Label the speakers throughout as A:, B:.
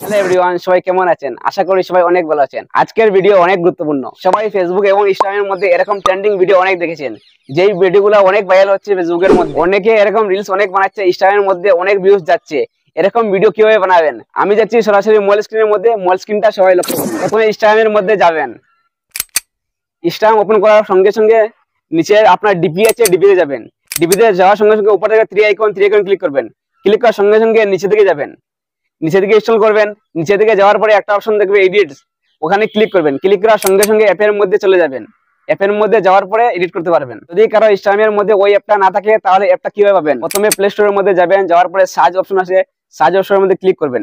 A: Hello everyone, সবাই কেমন আছেন? আশা করি সবাই অনেক ভালো আছেন। আজকের ভিডিও অনেক গুরুত্বপূর্ণ। সবাই ফেসবুক এবং ইনস্টাগ্রামের মধ্যে এরকম ট্রেন্ডিং ভিডিও অনেক দেখেছেন, যেই ভিডিওগুলো অনেক ভাইরাল হচ্ছে ফেসবুকের মধ্যে। অনেকে এরকম রিলস অনেক বানাচ্ছে, ইনস্টাগ্রামের মধ্যে অনেক ভিউজ যাচ্ছে। এরকম ভিডিও কিভাবে বানাবেন? আমি যাচ্ছি সরাসরি মোবাইল স্ক্রিনের মধ্যে। মোবাইল স্ক্রিনটা সবাই লক্ষ্য করুন। প্রথমে ইনস্টাগ্রামের মধ্যে যাবেন। ইনস্টাগ্রাম ওপেন করার সঙ্গে সঙ্গে নিচে আপনার ডিপি আছে, ডিপিতে যাবেন। ডিপিতে যাওয়ার সঙ্গে সঙ্গে উপর থেকে থ্রি আইকন ক্লিক করবেন। ক্লিক করার সঙ্গে সঙ্গে নিচে দিকে যাবেন, নিচে দিকে ইনস্টল করবেন। নিচে দিকে যাওয়ার পরে একটা অপশন দেখবে এডিট, ওখানে ক্লিক করবেন। ক্লিক করার সঙ্গে সঙ্গে অ্যাপের মধ্যে চলে যাবেন। অ্যাপের মধ্যে যাওয়ার পরে এডিট করতে পারবেন। যদি কারো ইনস্টাগ্রামের মধ্যে ওই অ্যাপটা না থাকে তাহলে অ্যাপটা কিভাবে পাবেন? প্রথমে প্লে স্টোরের মধ্যে যাবেন, যাওয়ার পরে সার্চ অপশন আছে, সার্চ অপশনের মধ্যে ক্লিক করবেন।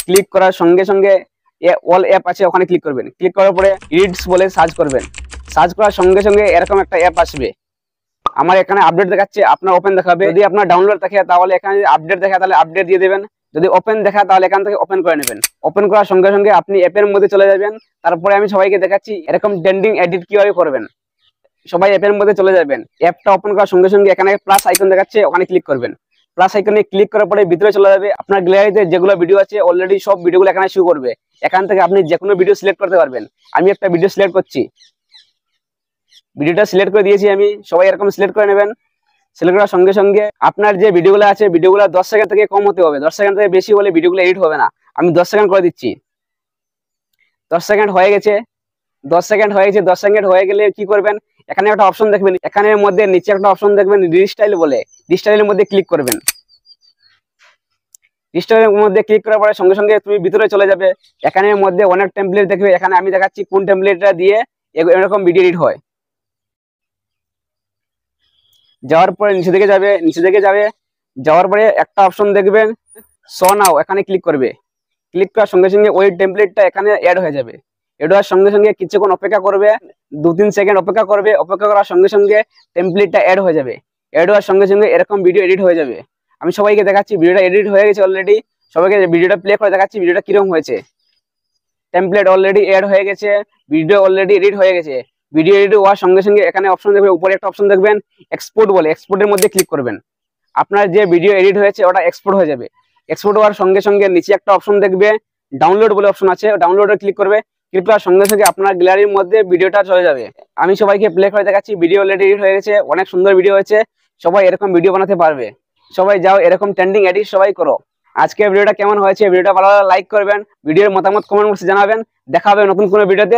A: ক্লিক করার সঙ্গে সঙ্গে অল অ্যাপ আছে, ওখানে ক্লিক করবেন। ক্লিক করার পরে এডিটস বলে সার্চ করবেন। সার্চ করার সঙ্গে সঙ্গে এরকম একটা অ্যাপ আসবে। আমার এখানে আপডেট দেখাচ্ছে, আপনার ওপেন দেখাবে। যদি আপনার ডাউনলোড থাকে তাহলে এখানে আপডেট দেখা তাহলে আপডেট দিয়ে দেবেন। যদি ওপেন দেখা তাহলে এখান থেকে ওপেন করে নেবেন। ওপেন করার সঙ্গে সঙ্গে আপনি অ্যাপের মধ্যে চলে যাবেন। তারপরে আমি সবাইকে দেখাচ্ছি এরকম ট্রেন্ডিং এডিট কিভাবে করবেন। সবাই অ্যাপের মধ্যে চলে যাবেন। অ্যাপটা ওপেন করার সঙ্গে সঙ্গে এখানে প্লাস আইকন দেখাচ্ছে, ওখানে ক্লিক করবেন। প্লাস আইকনে ক্লিক করার পরে ভিতরে চলে যাবে। আপনার গ্যালারিতে যেগুলো ভিডিও আছে অলরেডি সব ভিডিওগুলো এখানে শো করবে। এখান থেকে আপনি যে কোনো ভিডিও সিলেক্ট করতে পারবেন। আমি একটা ভিডিও সিলেক্ট করছি, ভিডিওটা সিলেক্ট করে দিয়েছি আমি। সবাই এরকম সিলেক্ট করে নেবেন। সিলেক্ট করার সঙ্গে সঙ্গে আপনার যে ভিডিওগুলো আছে ভিডিওগুলো 10 সেকেন্ড থেকে কম হতে হবে। 10 সেকেন্ড থেকে বেশি হলে ভিডিওগুলো এডিট হবে না। আমি 10 সেকেন্ড করে দিচ্ছি। 10 সেকেন্ড হয়ে গেছে। 10 সেকেন্ড হয়ে গেছে। 10 সেকেন্ড হয়ে গেলে কি করবেন? এখানে একটা অপশন দেখবেন, এখানের মধ্যে নিচে একটা অপশন দেখবেন রিস্টাইল বলে। রিস্টাইলের মধ্যে ক্লিক করবেন। রিস্টাইলের মধ্যে ক্লিক করার পরে সঙ্গে সঙ্গে তুমি ভিতরে চলে যাবে। এখানের মধ্যে অনেক টেমপ্লেট দেখবে। এখানে আমি দেখাচ্ছি কোন টেমপ্লেটটা দিয়ে এরকম ভিডিও এডিট হয়। যাওয়ার পরে নিচে দিকে যাবে, নিচে দিকে যাবে। যাওয়ার পরে একটা অপশন দেখবেন শো নাও, এখানে ক্লিক করবে। ক্লিক করার সঙ্গে সঙ্গে ওই টেমপ্লেটটা এখানে অ্যাড হয়ে যাবে। অ্যাড হওয়ার সঙ্গে সঙ্গে কিছুক্ষণ অপেক্ষা করবে, 2-3 সেকেন্ড অপেক্ষা করবে। অপেক্ষা করার সঙ্গে সঙ্গে টেমপ্লেটটা অ্যাড হয়ে যাবে। অ্যাড হওয়ার সঙ্গে সঙ্গে এরকম ভিডিও এডিট হয়ে যাবে। আমি সবাইকে দেখাচ্ছি ভিডিওটা এডিট হয়ে গেছে অলরেডি। সবাইকে ভিডিওটা প্লে করে দেখাচ্ছি ভিডিওটা কিরকম হয়েছে। টেমপ্লেট অলরেডি অ্যাড হয়ে গেছে, ভিডিও অলরেডি এডিট হয়ে গেছে। ভিডিও এডিট হওয়ার সঙ্গে সঙ্গে এখানে অপশন দেখবেন, উপরে একটা অপশন দেখবেন এক্সপোর্ট বলে। এক্সপোর্টের মধ্যে ক্লিক করবেন। আপনার যে ভিডিও এডিট হয়েছে ওটা এক্সপোর্ট হয়ে যাবে। এক্সপোর্ট হওয়ার সঙ্গে সঙ্গে নিচে একটা অপশন দেখবে ডাউনলোড বলে অপশন আছে, ডাউনলোডে ক্লিক করবে। ক্লিক করার সঙ্গে সঙ্গে আপনার গ্যালারির মধ্যে ভিডিওটা চলে যাবে। আমি সবাইকে প্লে করে দেখাচ্ছি ভিডিও অলরেডি এডিট হয়ে গেছে, অনেক সুন্দর ভিডিও হয়েছে। সবাই এরকম ভিডিও বানাতে পারবে। সবাই যাও এরকম ট্রেন্ডিং এডিট সবাই করো। আজকের ভিডিওটা কেমন হয়েছে? ভিডিওটা ভালো লাগলে লাইক করবেন, ভিডিওর মতামত কমেন্ট বক্সে জানাবেন। দেখা হবে নতুন কোনো ভিডিওতে।